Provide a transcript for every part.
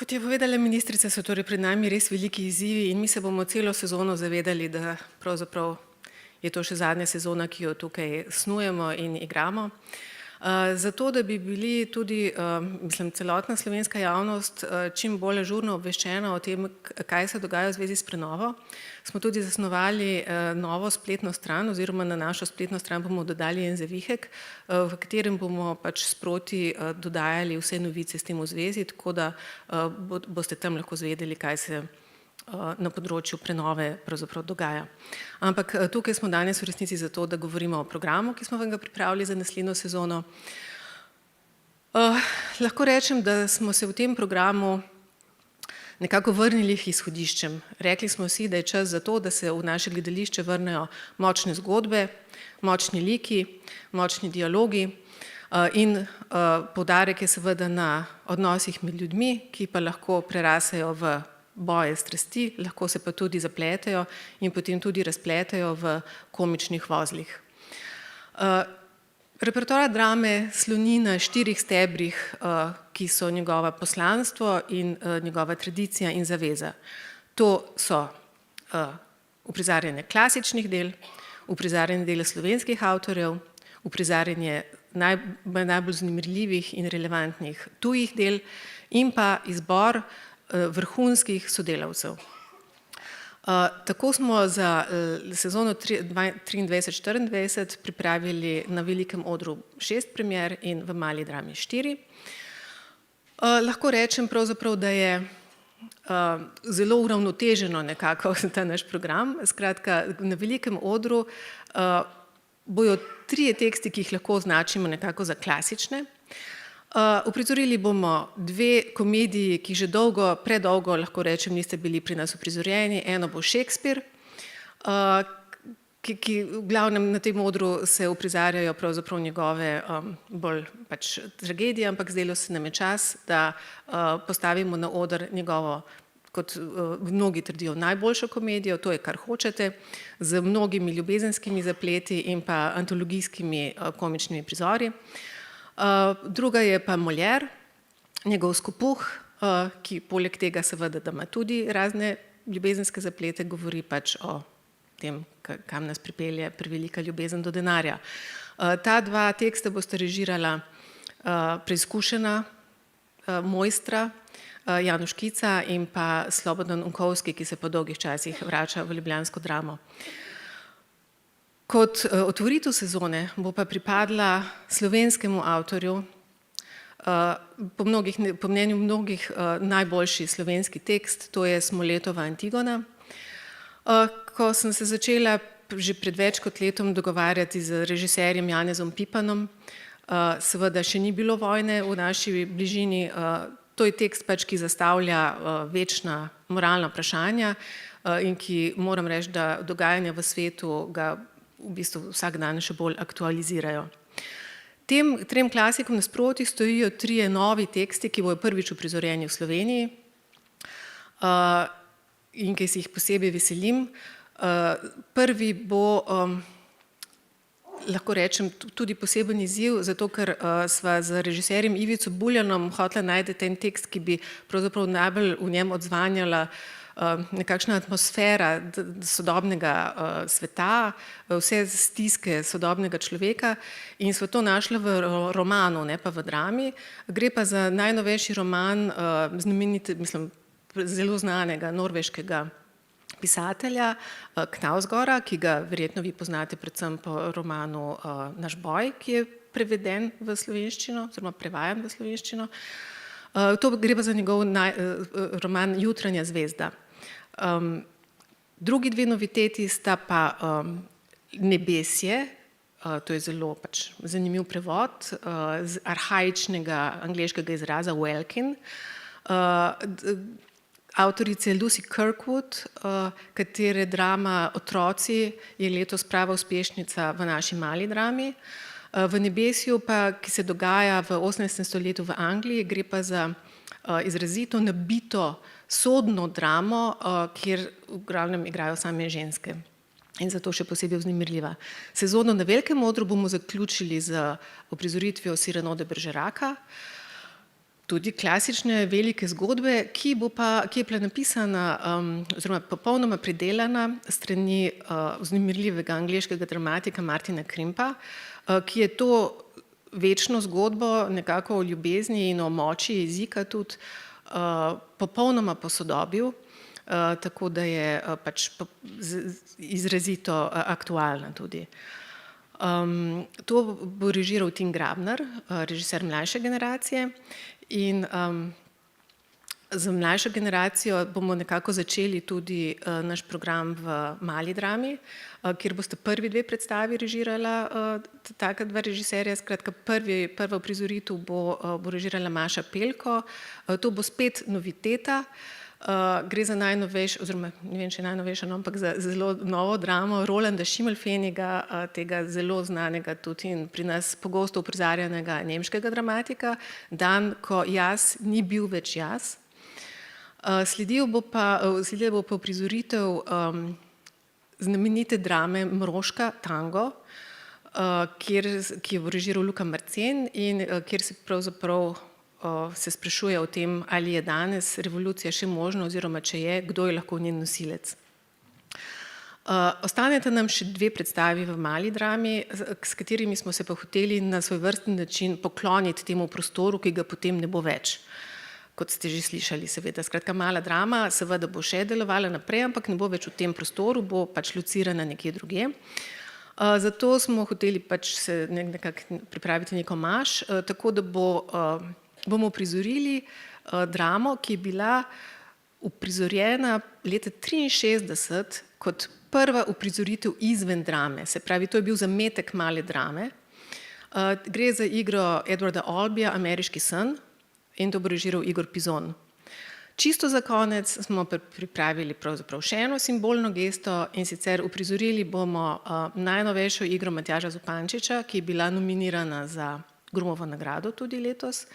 Kot je povedala ministrica, so torej pred nami res veliki izzivi in mi se bomo celo sezono zavedali, da pravzaprav je to še zadnja sezona, ki jo tukaj snujemo in igramo. Zato, da bi bili tudi, celotna slovenska javnost čim bolj ažurno obveščena o tem, kaj se dogaja v zvezi s prenovo, smo tudi zasnovali novo spletno stran oziroma na našo spletno stran bomo dodali en zavihek, v katerem bomo pač sproti dodajali vse novice s tem v zvezi, tako da boste tam lahko zvedeli, kaj se na področju prenove pravzaprav dogaja. Ampak tukaj smo danes v resnici zato, da govorimo o programu, ki smo vam ga pripravili za naslednjo sezono. Lahko rečem, da smo se v tem programu nekako vrnili k izhodiščem. Rekli smo si, da je čas za to, da se v naše gledališče vrnejo močne zgodbe, močni liki, močni dialogi in poudarek je seveda na odnosih med ljudmi, ki pa lahko prerasejo v boje strasti, lahko se pa tudi zapletejo in potem tudi razpletejo v komičnih vozlih. Repertoar drame sloni na 4 stebrih, ki so njegova poslanstvo in njegova tradicija in zaveza. To so uprizarjanje klasičnih del, uprizarjanje dela slovenskih avtorjev, uprizarjanje najbolj zanimivih in relevantnih tujih del in pa izbor vrhunskih sodelavcev. Tako smo za sezono 23-24 pripravili na velikem odru 6 premier in v mali drami 4. Lahko rečem pravzaprav, da je zelo uravnoteženo nekako ta naš program. Skratka, na velikem odru bojo 3 teksti, ki jih lahko označimo nekako za klasične. Uprizorili bomo 2 komediji, ki že predolgo, lahko rečem, niste bili pri nas uprizorjeni. Eno bo Shakespeare, ki v glavnem na tem odru se uprizarjajo pravzaprav njegove bolj pač tragedije, ampak zdelo se nam je čas, da postavimo na oder njegovo, kot mnogi trdijo, najboljšo komedijo, to je Kar hočete, z mnogimi ljubezenskimi zapleti in pa antologijskimi komičnimi prizori. Druga je pa Molière, njegov Skopuh, ki poleg tega seveda, da ima tudi razne ljubezenske zaplete, govori pač o tem, kam nas pripelje prevelika ljubezen do denarja. Ta 2 teksta bosta režirala preizkušena mojstra Januš Kica in pa Slobodan Unkovski, ki se po dolgih časih vrača v ljubljansko Dramo. Kot otvoritev sezone bo pa pripadla slovenskemu avtorju, po mnenju mnogih najboljši slovenski tekst, to je Smoletova Antigona. Ko sem se začela že pred več kot letom dogovarjati z režiserjem Janezom Pipanom, seveda še ni bilo vojne v naši bližini, to je tekst pač, ki zastavlja večna moralna vprašanja in ki, moram reči, da dogajanja v svetu ga v bistvu vsak dan še bolj aktualizirajo. Tem 3 klasikom nasproti stojijo 3 novi teksti, ki bojo prvič uprizorjeni v Sloveniji in ki se jih posebej veselim. Prvi bo, lahko rečem, tudi poseben izziv, zato ker sva z režiserjem Ivico Buljanom hotela najti en tekst, ki bi pravzaprav najbolj v njem odzvanjala nekakšna atmosfera sodobnega sveta, vse stiske sodobnega človeka in sva to našla v romanu, ne pa v drami. Gre pa za najnovejši roman zelo znanega norveškega pisatelja Knausgårda, ki ga verjetno vi poznate predvsem po romanu Naš boj, ki je preveden v slovenščino oziroma prevajan v slovenščino. To gre pa za njegov roman Jutranja zvezda. Drugi 2 noviteti sta pa Nebesje, to je zelo pač zanimiv prevod z arhaičnega angleškega izraza welkin, avtorice Lucy Kirkwood, katere drama Otroci je letos prava uspešnica v naši mali drami. V Nebesju pa, ki se dogaja v 18. stoletju v Angliji, gre pa za izrazito nabito sodno dramo, kjer v glavnem igrajo same ženske in zato še posebej vznemirljiva. Sezono na velikem odru bomo zaključili z uprizoritvijo Cyrano de Bergeraca. tudi klasične velike zgodbe, ki je bila napisana oziroma popolnoma pridelana strani vznemirljivega angleškega dramatika Martina Krimpa, ki je to večno zgodbo nekako o ljubezni in o moči jezika tudi popolnoma posodobil, tako da je pač izrazito aktualna tudi. To bo režiral Tim Grabner, režiser mlajše generacije, in za mlajšo generacijo bomo nekako začeli tudi naš program v Mali drami, kjer boste prvi dve predstavi režirala taka dva režiserja. Skratka, prva uprizoritev bo režirala Maša Pelko. To bo spet noviteta. Gre za najnovejšo, oziroma ne vem, če je najnovejša, ampak za zelo novo dramo Rolanda Schimmelfenniga, tega zelo znanega tudi in pri nas pogosto uprizarjanega nemškega dramatika, Dan, ko jaz ni bil več jaz. Sledila bo pa uprizoritev znamenite drame Mroška Tango, ki jo bo režiral Luka Marcen in kjer se pravzaprav se sprašuje o tem, ali je danes revolucija še možna oziroma če je, kdo je lahko njen nosilec. Ostaneta nam še dve predstavi v Mali drami, s katerimi smo se pa hoteli na svojevrsten način pokloniti temu prostoru, ki ga potem ne bo več, kot ste že slišali, seveda. Skratka, Mala drama seveda bo še delovala naprej, ampak ne bo več v tem prostoru, bo pač locirana nekje drugje. Zato smo hoteli pač se nekako pripraviti nek omaž, tako da bomo uprizorili dramo, ki je bila uprizorjena leta 1963 kot prva uprizoritev izven drame, se pravi, to je bil zametek Male drame. Gre za igro Edwarda Albeeja Ameriški sen in to bo režiral Igor Pizon. Čisto za konec smo pripravili pravzaprav še eno simbolno gesto, in sicer uprizorili bomo najnovejšo igro Matjaža Zupančiča, ki je bila nominirana za Grumovo nagrado tudi letos.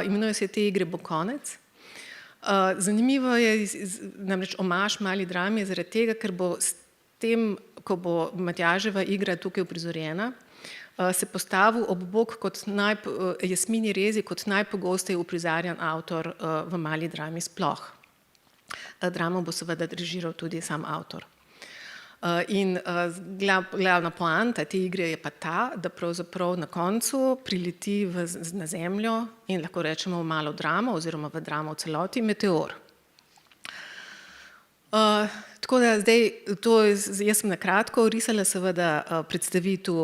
Imenuje se te igre Bo konec. Zanimivo je namreč omaž Mali drami zaradi tega, ker bo s tem, ko bo Matjaževa igra tukaj uprizorjena, se postavil ob bok Jasmini Rezi kot najpogosteje uprizarjan avtor v Mali drami sploh. Dramo bo seveda režiral tudi sam avtor. In glavna poanta te igre je pa ta, da pravzaprav na koncu prileti na zemljo in lahko rečemo v Malo dramo oziroma v dramo v celoti meteor. Tako da zdaj, jaz sem na kratko orisala, seveda predstavitev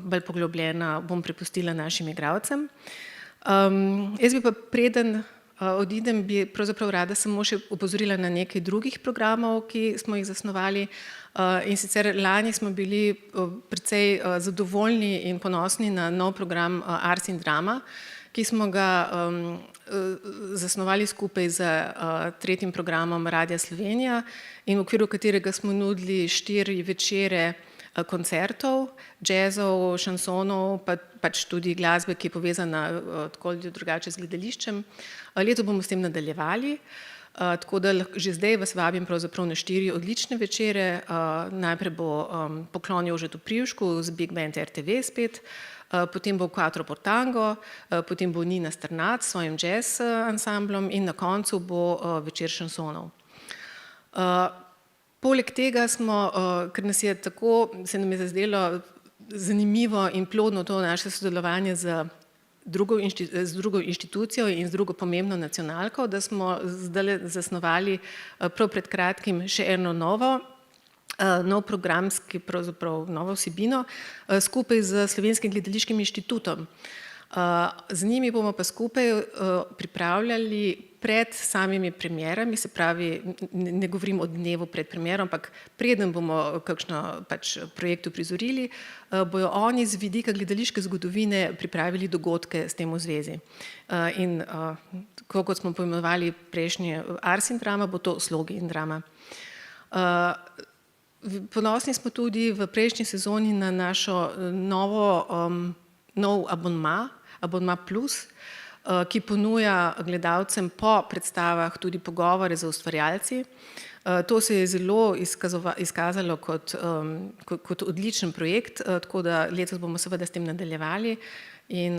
bolj poglobljena bom prepustila našim igralcem. Jaz bi pa preden odidem, bi pravzaprav rada samo še opozorila na nekaj drugih programov, ki smo jih zasnovali. In sicer lani smo bili precej zadovoljni in ponosni na nov program Ars in drama, ki smo ga zasnovali skupaj z tretjim programom Radia Slovenija in v okviru katerega smo nudili 4 večere koncertov, džezov, šansonov, pač tudi glasbe, ki je povezana tako ali drugače z gledališčem. Letos bomo s tem nadaljevali, tako da že zdaj vas vabim pravzaprav na 4 odlične večere. Najprej bo poklon Jožetu Privšku z Big Band RTV spet, potem bo Quattro por tango, potem bo Nina Strnad s svojim jazz ansamblom in na koncu bo večer šansonov. Poleg tega smo, ker se nam je zazdelo zanimivo in plodno to naše sodelovanje z drugo inštitucijo in z drugo pomembno nacionalko, da smo zdaj zasnovali prav pred kratkim še eno nov programski, pravzaprav novo vsebino, skupaj z Slovenskim gledališkim inštitutom. Z njimi bomo pa skupaj pripravljali pred samimi premierami, se pravi, ne govorim o dnevu pred premiero, ampak preden bomo kakšno pač projekt uprizorili, bojo oni z vidika gledališke zgodovine pripravili dogodke s tem v zvezi. In tako kot smo poimenovali prejšnji Ars in drama, bo to Slogi in drama. Ponosni smo tudi v prejšnji sezoni na našo nov abonma plus, ki ponuja gledalcem po predstavah tudi pogovore z ustvarjalci. To se je zelo izkazalo kot odličen projekt, tako da letos bomo seveda s tem nadaljevali in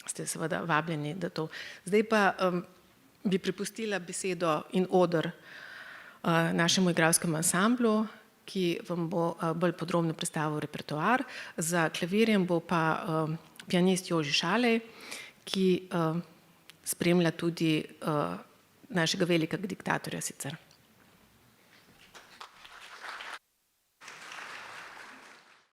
ste seveda vabljeni, da to. Zdaj pa bi prepustila besedo in oder našemu igralskemu ansamblu, ki vam bo bolj podrobno predstavil repertoar. Za klavirjem bo pa pianist Joži Šalej, ki spremlja tudi našega velikega diktatorja sicer.